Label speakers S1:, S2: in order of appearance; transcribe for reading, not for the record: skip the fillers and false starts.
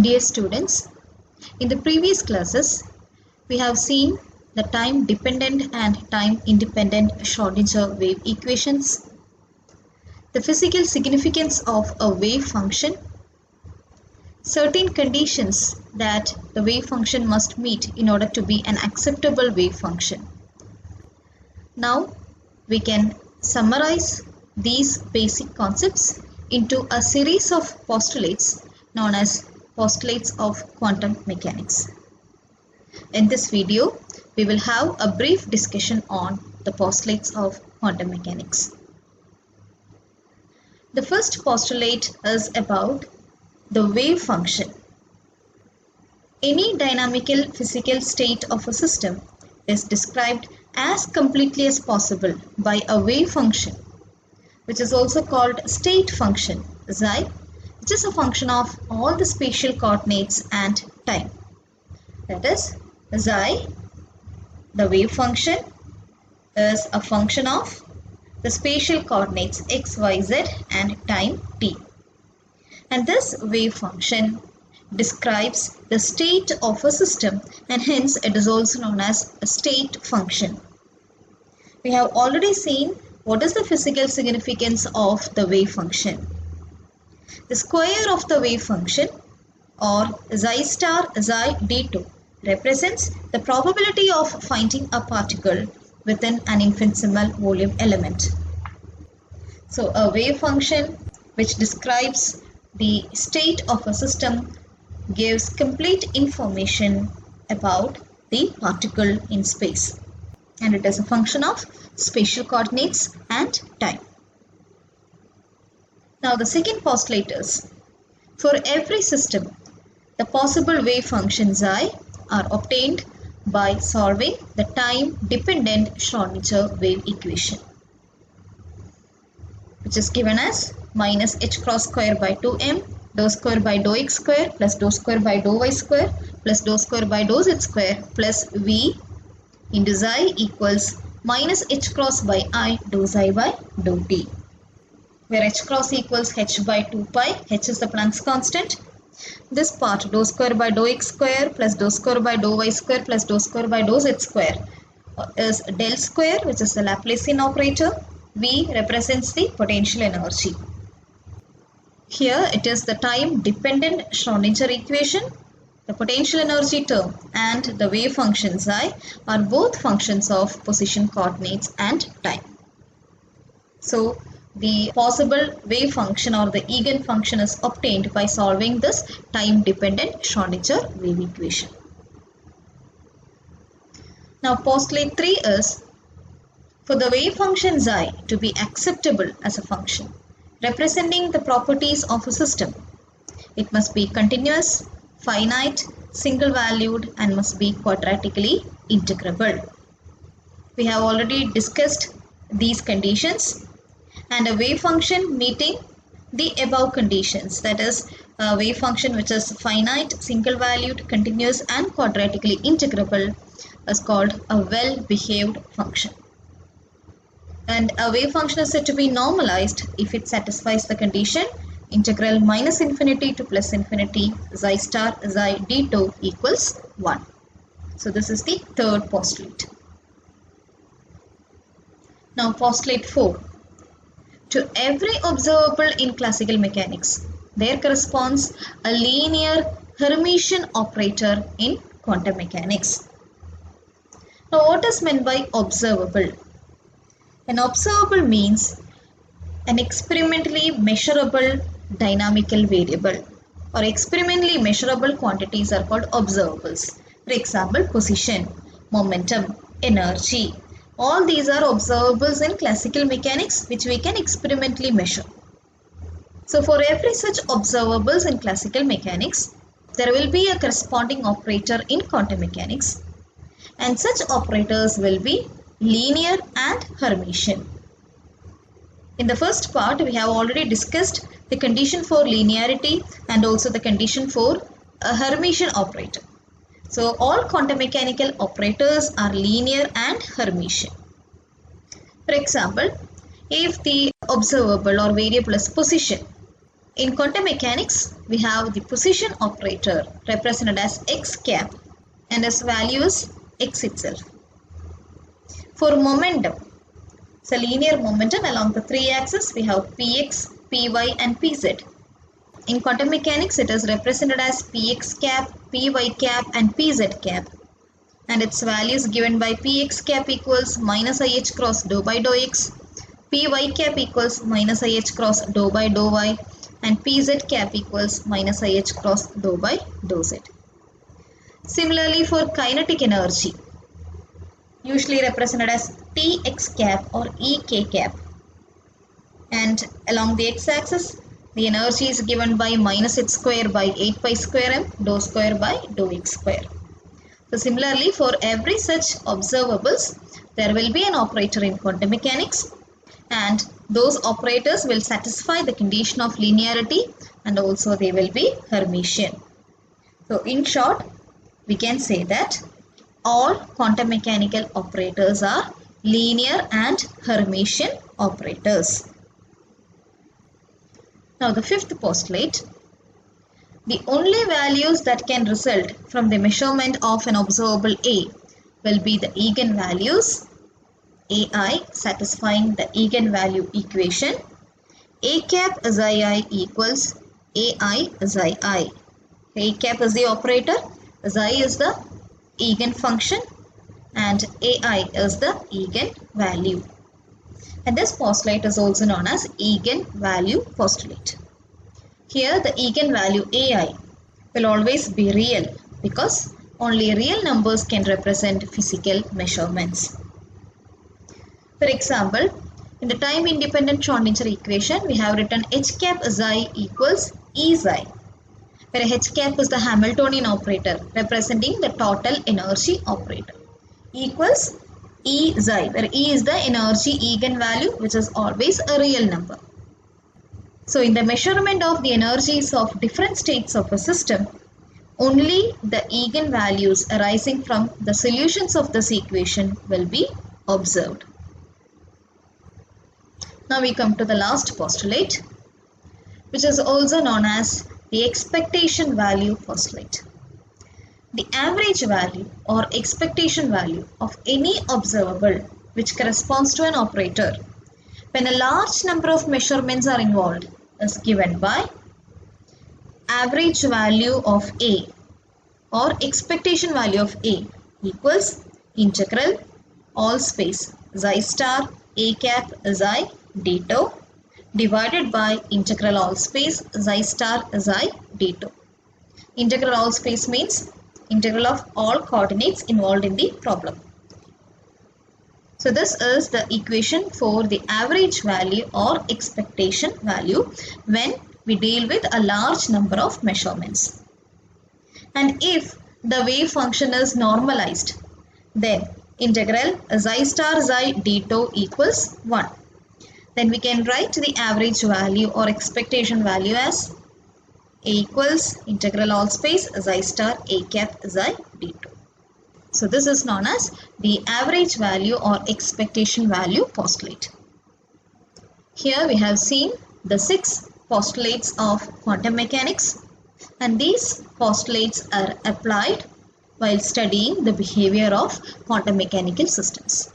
S1: Dear students, in the previous classes, we have seen the time dependent and time independent Schrodinger wave equations, the physical significance of a wave function, certain conditions that the wave function must meet in order to be an acceptable wave function. Now, we can summarize these basic concepts into a series of postulates known as postulates of quantum mechanics. In this video, we will have a brief discussion on the postulates of quantum mechanics. The first postulate is about the wave function. Any dynamical physical state of a system is described as completely as possible by a wave function, which is also called state function xi, which is a function of all the spatial coordinates and time. That is, xi, the wave function, is a function of the spatial coordinates x, y, z and time t. And this wave function describes the state of a system, and hence it is also known as a state function. We have already seen what is the physical significance of the wave function. The square of the wave function, or xi star xi d2, represents the probability of finding a particle within an infinitesimal volume element. So a wave function which describes the state of a system gives complete information about the particle in space, and it is a function of spatial coordinates and time. Now the second postulate is, for every system, the possible wave functions xi are obtained by solving the time-dependent Schrodinger wave equation, which is given as minus h cross square by 2m dou square by dou x square plus dou square by dou y square plus dou square by dou z square plus v into xi equals minus h cross by I dou xi by dou t, where h cross equals h by 2 pi, h is the Planck's constant. This part dou square by dou x square plus dou square by dou y square plus dou square by dou z square is del square, which is the Laplacian operator. V represents the potential energy. Here it is the time dependent Schrodinger equation. The potential energy term and the wave function xi are both functions of position coordinates and time. So the possible wave function or the eigenfunction is obtained by solving this time-dependent Schrodinger wave equation. Now postulate 3 is, for the wave function xi to be acceptable as a function representing the properties of a system, it must be continuous, finite, single-valued and must be quadratically integrable. We have already discussed these conditions, and a wave function meeting the above conditions, that is a wave function which is finite, single-valued, continuous and quadratically integrable, is called a well-behaved function. And a wave function is said to be normalized if it satisfies the condition integral minus infinity to plus infinity xi star xi d2 equals 1. So this is the third postulate. Now postulate 4. To every observable in classical mechanics, there corresponds a linear Hermitian operator in quantum mechanics. Now what is meant by observable? An observable means an experimentally measurable dynamical variable, or experimentally measurable quantities are called observables. For example, position, momentum, energy. All these are observables in classical mechanics which we can experimentally measure. So for every such observables in classical mechanics, there will be a corresponding operator in quantum mechanics, and such operators will be linear and Hermitian. In the first part, we have already discussed the condition for linearity and also the condition for a Hermitian operator. So all quantum mechanical operators are linear and Hermitian. For example, if the observable or variable is position, In quantum mechanics, we have the position operator represented as x cap and its value is x itself. For momentum, it's a linear momentum along the three axes. We have px, py and pz. In quantum mechanics, it is represented as px cap, py cap and pz cap. And its value is given by px cap equals minus ih cross dou by dou x, py cap equals minus ih cross dou by dou y, and pz cap equals minus ih cross dou by dou z. Similarly, for kinetic energy, usually represented as Tx cap or Ek cap, and along the x-axis the energy is given by minus h square by 8 pi square m dou square by dou x square. So similarly, for every such observables there will be an operator in quantum mechanics, and those operators will satisfy the condition of linearity and also they will be Hermitian. So in short, we can say that all quantum mechanical operators are linear and Hermitian operators. Now the fifth postulate. The only values that can result from the measurement of an observable A will be the eigenvalues AI satisfying the eigenvalue equation A cap xi equals AI xi. A cap is the operator, xi is the eigenfunction and AI is the eigenvalue. And this postulate is also known as eigenvalue postulate. Here the eigenvalue AI will always be real because only real numbers can represent physical measurements. For example, in the time independent Schrödinger equation, we have written h cap xi equals E xi, where h cap is the Hamiltonian operator representing the total energy operator, equals E xi, where E is the energy eigenvalue which is always a real number. So in the measurement of the energies of different states of a system, only the eigenvalues arising from the solutions of this equation will be observed. Now we come to the last postulate, which is also known as the expectation value postulate. The average value or expectation value of any observable which corresponds to an operator when a large number of measurements are involved is given by average value of A or expectation value of A equals integral all space xi star A cap xi d tau divided by integral all space xi star xi d tau. Integral all space means integral of all coordinates involved in the problem. So this is the equation for the average value or expectation value when we deal with a large number of measurements. And if the wave function is normalized, then integral xi star xi d tau equals 1. Then we can write the average value or expectation value as A equals integral all space xi star A cap xi d tau. So this is known as the average value or expectation value postulate. Here we have seen the 6 postulates of quantum mechanics, and these postulates are applied while studying the behavior of quantum mechanical systems.